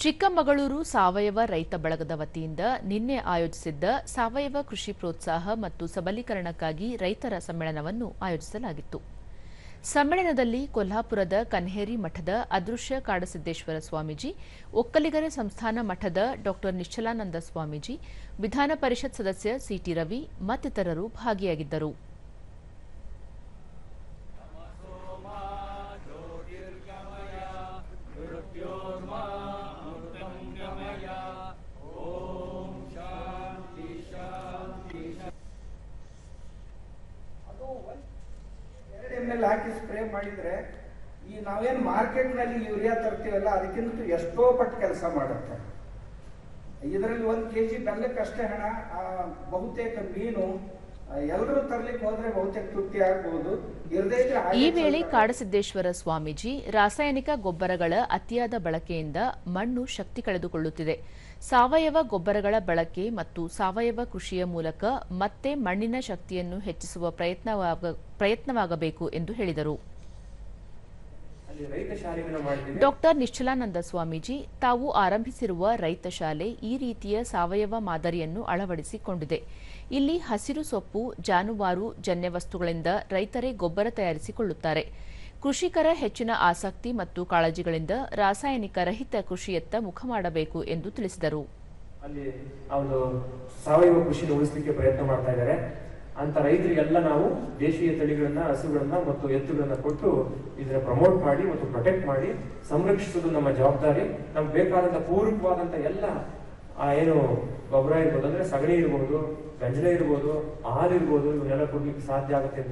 ಚಿಕ್ಕಮಗಳೂರು ಸಾವಯವ ರೈತ ಬಳಗದ ವತಿಯಿಂದ ನಿನ್ನೆ ಆಯೋಜಿಸಿದ್ದ ಸಾವಯವ ಕೃಷಿ ಪ್ರೋತ್ಸಾಹ ಮತ್ತು ಸಬಲೀಕರಣಕ್ಕಾಗಿ ರೈತರ ಸಮ್ಮೇಳನವನ್ನು ಆಯೋಜಿಸಲಾಗಿತ್ತು. ಸಮ್ಮೇಳನದಲ್ಲಿ ಕೊಲ್ಹಾಪುರದ ಕನ್ಹೇರಿ ಮಠದ ಅದೃಶ್ಯ ಕಾಡಸಿದ್ದೇಶ್ವರ ಸ್ವಾಮೀಜಿ, ಒಕ್ಕಲಿಗರ ಸಂಸ್ಥಾನ ಮಠದ ಡಾ ನಿಶ್ಚಲಾನಂದ ಸ್ವಾಮೀಜಿ, ವಿಧಾನ ಪರಿಷತ್ ಸದಸ್ಯ ಸಿಟಿ ರವಿ ಮತ್ತಿತರರು ಭಾಗಿಯಾಗಿದ್ದರು. ಹಾಕಿ ಸ್ಪ್ರೇ ಮಾಡಿದ್ರೆ ಈ ನಾವೇನು ಮಾರ್ಕೆಟ್ ನಲ್ಲಿ ಯೂರಿಯಾ ತರ್ತೀವಲ್ಲ ಅದಕ್ಕಿಂತ ಎಷ್ಟೋ ಪಟ್ಟು ಕೆಲಸ ಮಾಡುತ್ತೆ. ಇದರಲ್ಲಿ 1 kg ಬೆಲ್ಲಕ್ಕಷ್ಟೇ ಹಣ. ಬಹುತೇಕ ಮೀನು ಎಲ್ಲರೂ ತರ್ಲಿಕ್ಕೆ ಹೋದ್ರೆ ಬಹುತೇಕ ತೃಪ್ತಿ ಆಗಬಹುದು. ಈ ವೇಳೆ ಕಾಡಸಿದ್ದೇಶ್ವರ ಸ್ವಾಮೀಜಿ, ರಾಸಾಯನಿಕ ಗೊಬ್ಬರಗಳ ಅತಿಯಾದ ಬಳಕೆಯಿಂದ ಮಣ್ಣು ಶಕ್ತಿ ಕಳೆದುಕೊಳ್ಳುತ್ತಿದೆ. ಸಾವಯವ ಗೊಬ್ಬರಗಳ ಬಳಕೆ ಮತ್ತು ಸಾವಯವ ಕೃಷಿಯ ಮೂಲಕ ಮತ್ತೆ ಮಣ್ಣಿನ ಶಕ್ತಿಯನ್ನು ಹೆಚ್ಚಿಸುವ ಪ್ರಯತ್ನವಾಗಬೇಕು ಎಂದು ಹೇಳಿದರು. ಡಾ ನಿಶ್ಚಲಾನಂದ ಸ್ವಾಮೀಜಿ, ತಾವು ಆರಂಭಿಸಿರುವ ರೈತ ಶಾಲೆ ಈ ರೀತಿಯ ಸಾವಯವ ಮಾದರಿಯನ್ನು ಅಳವಡಿಸಿಕೊಂಡಿದೆ. ಇಲ್ಲಿ ಹಸಿರು ಸೊಪ್ಪು, ಜಾನುವಾರು ಜನ್ಯ ವಸ್ತುಗಳಿಂದ ರೈತರೇ ಗೊಬ್ಬರ ತಯಾರಿಸಿಕೊಳ್ಳುತ್ತಾರೆ. ಕೃಷಿಕರ ಹೆಚ್ಚಿನ ಆಸಕ್ತಿ ಮತ್ತು ಕಾಳಜಿಗಳಿಂದ ರಾಸಾಯನಿಕ ರಹಿತ ಕೃಷಿಯತ್ತ ಮುಖ ಮಾಡಬೇಕು ಎಂದು ತಿಳಿಸಿದರು. ಅಲ್ಲಿ ಅವರು ಸಾವಯವ ಕೃಷಿ ಉಳಿಸಲಿಕ್ಕೆ ಪ್ರಯತ್ನ ಮಾಡ್ತಾ ಇದ್ದಾರೆ. ಅಂತ ರೈತರಿಗೆಲ್ಲ ನಾವು ದೇಶೀಯ ತಳಿಗಳನ್ನ, ಹಸುಗಳನ್ನ ಮತ್ತು ಎತ್ತುಗಳನ್ನ ಕೊಟ್ಟು ಇದನ್ನ ಪ್ರಮೋಟ್ ಮಾಡಿ ಮತ್ತು ಪ್ರೊಟೆಕ್ಟ್ ಮಾಡಿ ಸಂರಕ್ಷಿಸುವುದು ನಮ್ಮ ಜವಾಬ್ದಾರಿ. ನಮ್ಗೆ ಬೇಕಾದಂತ ಪೂರಕವಾದಂತ ಎಲ್ಲ ಏನು ಗೊಬ್ಬರ ಇರ್ಬೋದು, ಅಂದ್ರೆ ಸಗಣಿ ಇರ್ಬೋದು, ಗಂಜಲ ಇರ್ಬೋದು, ಹಾಲು ಇರ್ಬೋದು, ಇವನ್ನೆಲ್ಲ ಕೊಡ್ಲಿಕ್ಕೆ ಸಾಧ್ಯ ಆಗುತ್ತೆ.